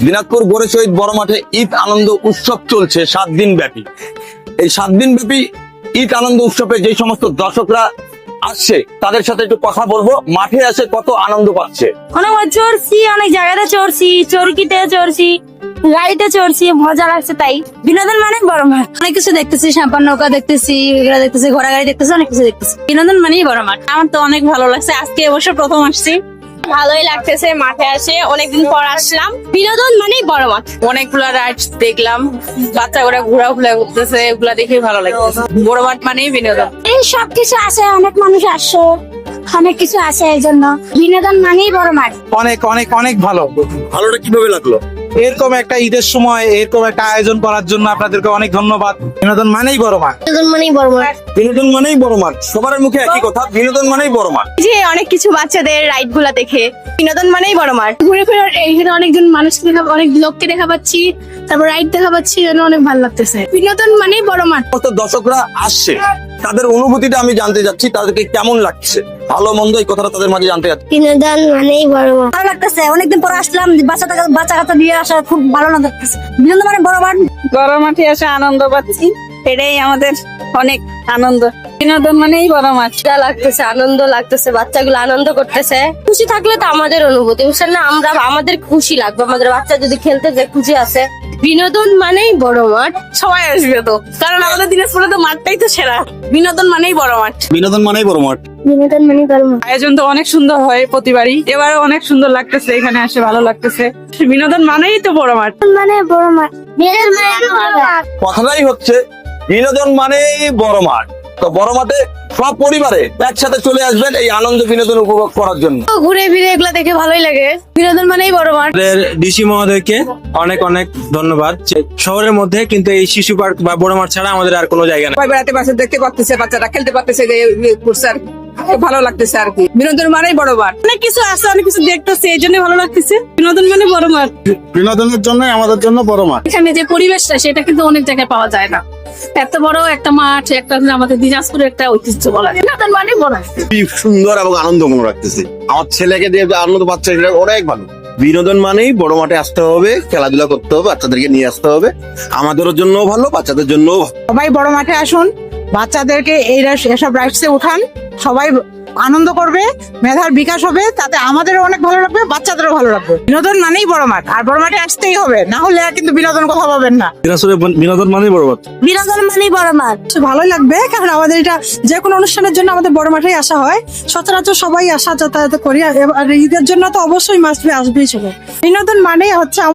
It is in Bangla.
দিনাজপুর গোরে শহীদ বড় মাঠে ঈদ আনন্দ উৎসব চলছে 7 দিন ব্যাপী। এই 7 দিন ব্যাপী ঈদ আনন্দ উৎসবে যে সমস্ত দর্শকরা আসছে তাদের সাথে একটু কথা বলবো, মাঠে এসে কত আনন্দ পাচ্ছে। অনেকবার চড়ছি, অনেক জায়গাতে চড়ছি, চরকিতে চড়ছি, গাড়িতে চড়ছি, মজা লাগছে। তাই বিনোদন মানে বড় মাঠ। অনেক কিছু দেখতেছি, সাম্পান নৌকা দেখতেছি, এগুলো দেখতেছি, ঘোড়া গাড়ি দেখতেছি, অনেক কিছু দেখতেছি। বিনোদন মানেই বড় মাঠ। আমার তো অনেক ভালো লাগছে, আজকে এবছর প্রথম আসছি, ভালোই লাগতেছে। মাঠে আসে অনেকদিন পর আসলাম। বিনোদন মানেই বড় মাঠ। অনেকগুলো রাইডস দেখলাম, বাচ্চাগুলা ঘোরাফেরা করতেছে, এগুলা দেখে ভালো লাগতেছে। বড় মাঠ মানেই বিনোদন। এই সবকিছু আছে, অনেক মানুষ আসছে, অনেক কিছু আছে, এই জন্য বিনোদন মানেই বড় মাঠ। অনেক অনেক অনেক ভালো। ভালোটা কিভাবে লাগলো? এরকম একটা ঈদের সময় এরকম একটা আয়োজন করার জন্য আপনাদেরকে অনেক ধন্যবাদ। বিনোদন মানেই বড় মাঠ। বিনোদন মানেই বড় মাঠ। বিনোদন মানেই বড় মাঠ, সবার মুখে একই কথা, বিনোদন মানেই বড় মাঠ। যে অনেক কিছু বাচ্চাদের রাইড গুলা দেখে বিনোদন মানেই বড় মাঠ। ঘুরে ফিরে এখানে অনেকজন মানুষকে অনেক লোককে দেখা পাচ্ছি, তারপর রাইড দেখা পাচ্ছি, এজন্য অনেক ভালো লাগতেছে। বিনোদন মানেই বড় মাঠ। সমস্ত দর্শকরা আসছে, তাদের অনুভূতিটা আমি জানতে যাচ্ছি, তাদেরকে কেমন লাগছে, ভালো মন্দ এই কথাটা তাদের মাঝে জানতে যাচ্ছি। বিনোদন মানেই বড় মাঠ। ভালো লাগতেছে, অনেকদিন পর আসলাম, বাচ্চা কাচ্চা দিয়ে আসা খুব ভালো লাগতেছে। বিনোদন মানে বড় মাঠ। বড় মাঠে এসে আনন্দ পাচ্ছি, এটাই আমাদের অনেক আনন্দ। বিনোদন মানেই বড় মাঠ। মজা লাগতেছে, আনন্দ লাগতেছে, বাচ্চাগুলো আনন্দ করতেছে। খুশি থাকলে তো আমাদের অনুভূতি, বুঝছেন না? আমরা আমাদের খুশি লাগবে, আমাদের বাচ্চা যদি খেলতে যে খুশি আছে। বিনোদন মানেই বড় মাঠ। সবাই আসবে তো, কারণ আমাদের দিনাজপুরে তো মাঠটাই তো সেরা। বিনোদন মানেই বড় মাঠ। বিনোদন মানেই বড় মাঠ। বিনোদন মানেই বড় মাঠ। আয়োজন তো অনেক সুন্দর হয় প্রতিবারই, এবারও অনেক সুন্দর লাগতেছে, এখানে আসে ভালো লাগতেছে। বিনোদন মানেই তো বড় মাঠ। মানে বড় মাঠ। বিনোদন মানেই বড় মাঠ। কথাটাই হচ্ছে বিনোদন মানেই বড় মাঠ। তো বড় মাঠে সব পরিবারে একসাথে চলে আসবেন এই আনন্দ বিনোদন উপভোগ করার জন্য। ঘুরে ফিরে এগুলা দেখে ভালোই লাগে। বিনোদন মানেই বড় মাঠ। আমাদের ডিসি মহোদয়কে অনেক অনেক ধন্যবাদ। যে শহরের মধ্যে কিন্তু এই শিশু পার্ক বা বড় মাঠ ছাড়া আমাদের আর কোনো জায়গা নেই। সবাই বেড়াতে পারছে, দেখতে পাচ্ছে, বাচ্চারা খেলতে পারতেছে, যে করছে আর কি। ভালো লাগতেছে আর কি। বিনোদন মানেই বড় মাঠ। অনেক কিছু আছে, অনেক কিছু দেখতেছে, এই জন্য ভালো লাগতেছে। বিনোদন মানে বড় মাঠ। বিনোদনের জন্য আমাদের জন্য বড় মাঠ। এখানে যে পরিবেশটা, সেটা কিন্তু অনেক জায়গায় পাওয়া যায় না। এত বড় একটা মাঠ, একটা আমাদের দিনাজপুরের একটা ঐতিহ্য বলা যায়। বিনোদন মানে বড় মাঠ। খুবই সুন্দর এবং আনন্দময় রাখতেছে। আমার ছেলেকে দিয়ে যে আনন্দ পাচ্ছে সেটা অনেক ভালো। বিনোদন মানেই বড় মাঠে আসতে হবে, খেলাধুলা করতে হবে, বাচ্চাদেরকে নিয়ে আসতে হবে। আমাদের জন্য ভালো, বাচ্চাদের জন্য ভালো। সবাই বড় মাঠে আসুন, বাচ্চাদেরকে এসব রাইডসে উঠান, সবাই আনন্দ করবে, মেধার বিকাশ হবে, তাতে আমাদেরও অনেক ভালো লাগবে, বাচ্চাদেরও ভালো লাগবে। বিনোদন মানেই বড় মাঠ, আর বড় মাঠে আসতেই হবে, না হলে আর কিন্তু বিনোদন কথা পাবেন না। দিনাজপুরে বিনোদন মানেই বড় মাঠ। বিনোদন মানেই বড় মাঠ। ভালোই লাগবে, কারণ আমাদের এটা যে কোনো অনুষ্ঠানের জন্য আমাদের বড় মাঠেই আসা হয়। সচরাচর সবাই আসা যাতায়াত করি, আর ঈদের জন্য তো অবশ্যই মাসবে আসবেই ছিল। বিনোদন মানেই হচ্ছে